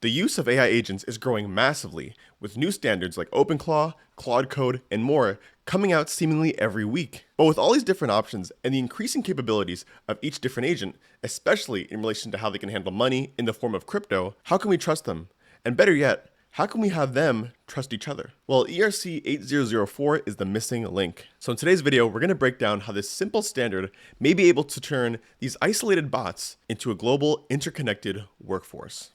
The use of AI agents is growing massively, with new standards like OpenClaw, Claude Code, and more coming out seemingly every week. But with all these different options and the increasing capabilities of each different agent, especially in relation to how they can handle money in the form of crypto, how can we trust them? And better yet, how can we have them trust each other? Well, ERC-8004 is the missing link. So in today's video, we're going to break down how this simple standard may be able to turn these isolated bots into a global interconnected workforce.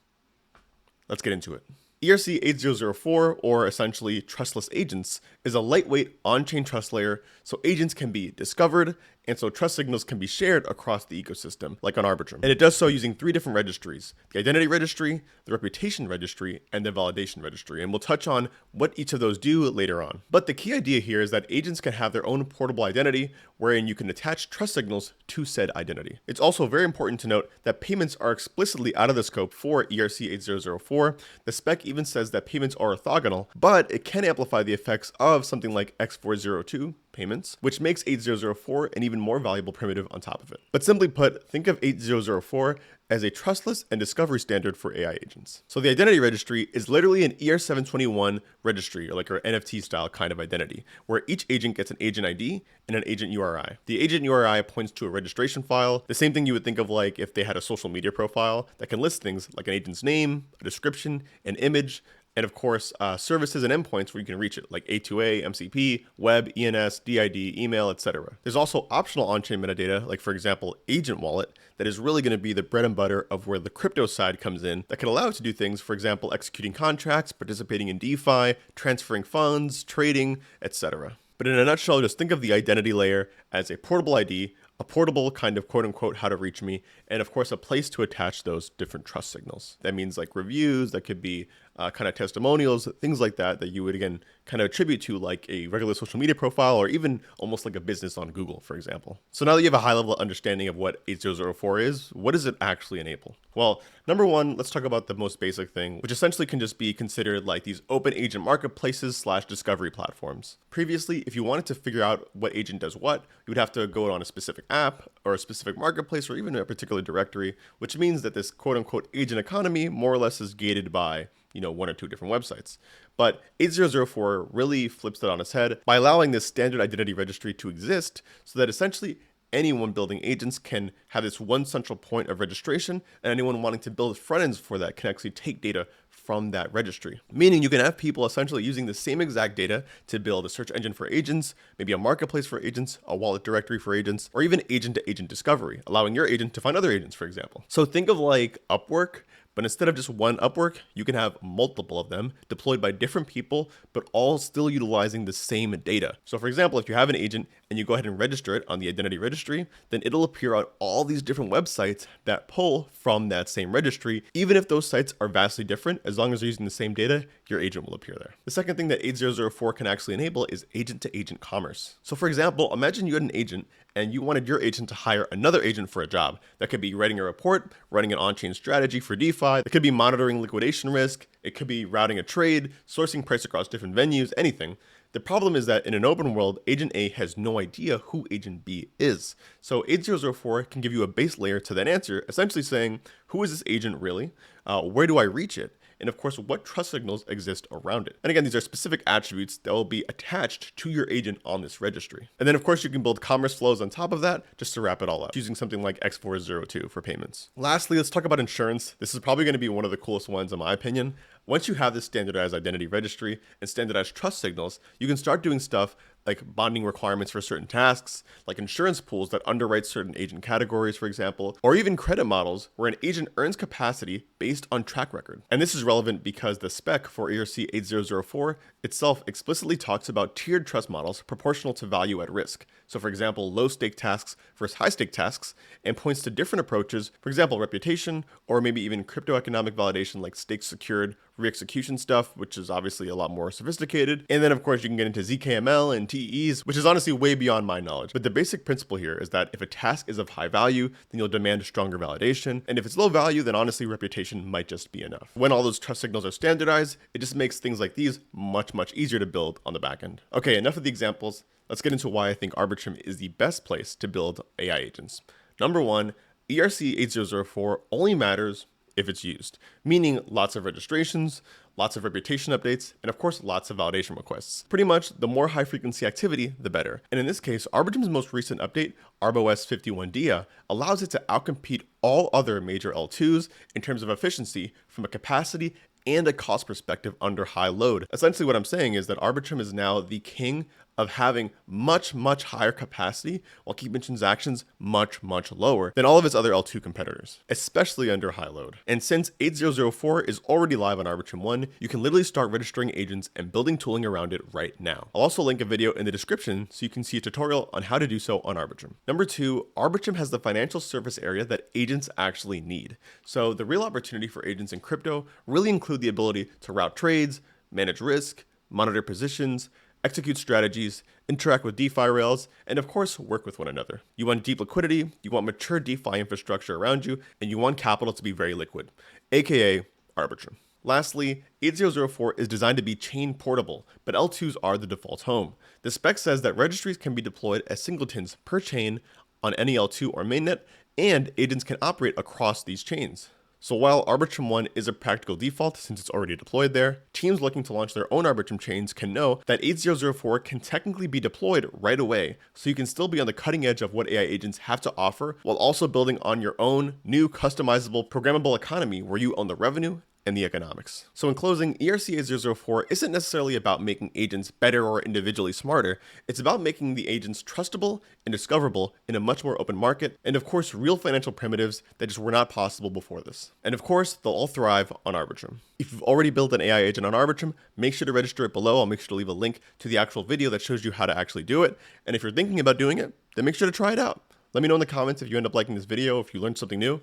Let's get into it. ERC-8004, or essentially trustless agents, is a lightweight on-chain trust layer so agents can be discovered and so trust signals can be shared across the ecosystem, like on Arbitrum. And it does so using three different registries: the identity registry, the reputation registry, and the validation registry. And we'll touch on what each of those do later on. But the key idea here is that agents can have their own portable identity, wherein you can attach trust signals to said identity. It's also very important to note that payments are explicitly out of the scope for ERC-8004. The spec even says that payments are orthogonal, but it can amplify the effects of something like X402 payments, which makes 8004 an even more valuable primitive on top of it. But simply put, think of 8004 as a trustless and discovery standard for AI agents. So the identity registry is literally an ER721 registry, or like our NFT style kind of identity, where each agent gets an agent ID and an agent URI. The agent URI points to a registration file, the same thing you would think of like if they had a social media profile that can list things like an agent's name, a description, an image, and of course, services and endpoints where you can reach it, like A2A, MCP, web, ENS, DID, email, etc. There's also optional on-chain metadata, like for example, agent wallet, that is really going to be the bread and butter of where the crypto side comes in, that can allow it to do things, for example, executing contracts, participating in DeFi, transferring funds, trading, etc. But in a nutshell, just think of the identity layer as a portable ID, a portable kind of quote unquote how to reach me, and of course a place to attach those different trust signals. That means like reviews, that could be kind of testimonials, things like that you would again kind of attribute to like a regular social media profile or even almost like a business on Google, for example. So now that you have a high level understanding of what 8004 is, what does it actually enable? Well, number one, let's talk about the most basic thing, which essentially can just be considered like these open agent marketplaces / discovery platforms. Previously, if you wanted to figure out what agent does what, you would have to go on a specific app or a specific marketplace or even a particular directory, which means that this quote unquote agent economy more or less is gated by one or two different websites. But 8004 really flips that on its head by allowing this standard identity registry to exist so that essentially anyone building agents can have this one central point of registration, and anyone wanting to build front ends for that can actually take data from that registry. Meaning you can have people essentially using the same exact data to build a search engine for agents, maybe a marketplace for agents, a wallet directory for agents, or even agent-to-agent discovery, allowing your agent to find other agents, for example. So think of like Upwork, but instead of just one Upwork, you can have multiple of them deployed by different people, but all still utilizing the same data. So for example, if you have an agent and you go ahead and register it on the identity registry, then it'll appear on all these different websites that pull from that same registry. Even if those sites are vastly different, as long as they're using the same data, your agent will appear there. The second thing that 8004 can actually enable is agent-to-agent commerce. So for example, imagine you had an agent and you wanted your agent to hire another agent for a job. That could be writing a report, running an on-chain strategy for DeFi, it could be monitoring liquidation risk, it could be routing a trade, sourcing price across different venues, anything. The problem is that in an open world, Agent A has no idea who Agent B is. So 8004 can give you a base layer to that answer, essentially saying, who is this agent really? Where do I reach it? And of course, what trust signals exist around it. And again, these are specific attributes that will be attached to your agent on this registry. And then of course, you can build commerce flows on top of that just to wrap it all up, using something like X402 for payments. Lastly, let's talk about insurance. This is probably going to be one of the coolest ones in my opinion. Once you have this standardized identity registry and standardized trust signals, you can start doing stuff like bonding requirements for certain tasks, like insurance pools that underwrite certain agent categories, for example, or even credit models where an agent earns capacity based on track record. And this is relevant because the spec for ERC-8004 itself explicitly talks about tiered trust models proportional to value at risk. So for example, low stake tasks versus high stake tasks, and points to different approaches, for example, reputation, or maybe even crypto economic validation like stake secured re-execution stuff, which is obviously a lot more sophisticated. And then of course you can get into ZKML and TEs, which is honestly way beyond my knowledge. But the basic principle here is that if a task is of high value, then you'll demand stronger validation. And if it's low value, then honestly reputation might just be enough. When all those trust signals are standardized, it just makes things like these much easier to build on the back end. Okay, enough of the examples. Let's get into why I think Arbitrum is the best place to build AI agents. Number one, ERC-8004 only matters if it's used, meaning lots of registrations, lots of reputation updates, and of course, lots of validation requests. Pretty much, the more high frequency activity, the better. And in this case, Arbitrum's most recent update, ArboS 51DIA, allows it to outcompete all other major L2s in terms of efficiency from a capacity and a cost perspective under high load. Essentially what I'm saying is that Arbitrum is now the king of having much higher capacity while keeping transactions much lower than all of its other L2 competitors, especially under high load. And since 8004 is already live on Arbitrum 1, you can literally start registering agents and building tooling around it right now. I'll also link a video in the description so you can see a tutorial on how to do so on Arbitrum. Number 2, Arbitrum has the financial service area that agents actually need. So the real opportunity for agents in crypto really include the ability to route trades, manage risk, monitor positions, execute strategies, interact with DeFi rails, and of course, work with one another. You want deep liquidity, you want mature DeFi infrastructure around you, and you want capital to be very liquid, aka Arbitrum. Lastly, 8004 is designed to be chain portable, but L2s are the default home. The spec says that registries can be deployed as singletons per chain on any L2 or mainnet, and agents can operate across these chains. So while Arbitrum 1 is a practical default since it's already deployed there, teams looking to launch their own Arbitrum chains can know that 8004 can technically be deployed right away, so you can still be on the cutting edge of what AI agents have to offer while also building on your own new customizable programmable economy where you own the revenue and the economics. So in closing, ERC-8004 isn't necessarily about making agents better or individually smarter, it's about making the agents trustable and discoverable in a much more open market, and of course real financial primitives that just were not possible before this. And of course, they'll all thrive on Arbitrum. If you've already built an AI agent on Arbitrum, make sure to register it below. I'll make sure to leave a link to the actual video that shows you how to actually do it. And if you're thinking about doing it, then make sure to try it out. Let me know in the comments if you end up liking this video, if you learned something new.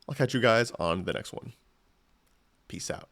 I'll catch you guys on the next one. Peace out.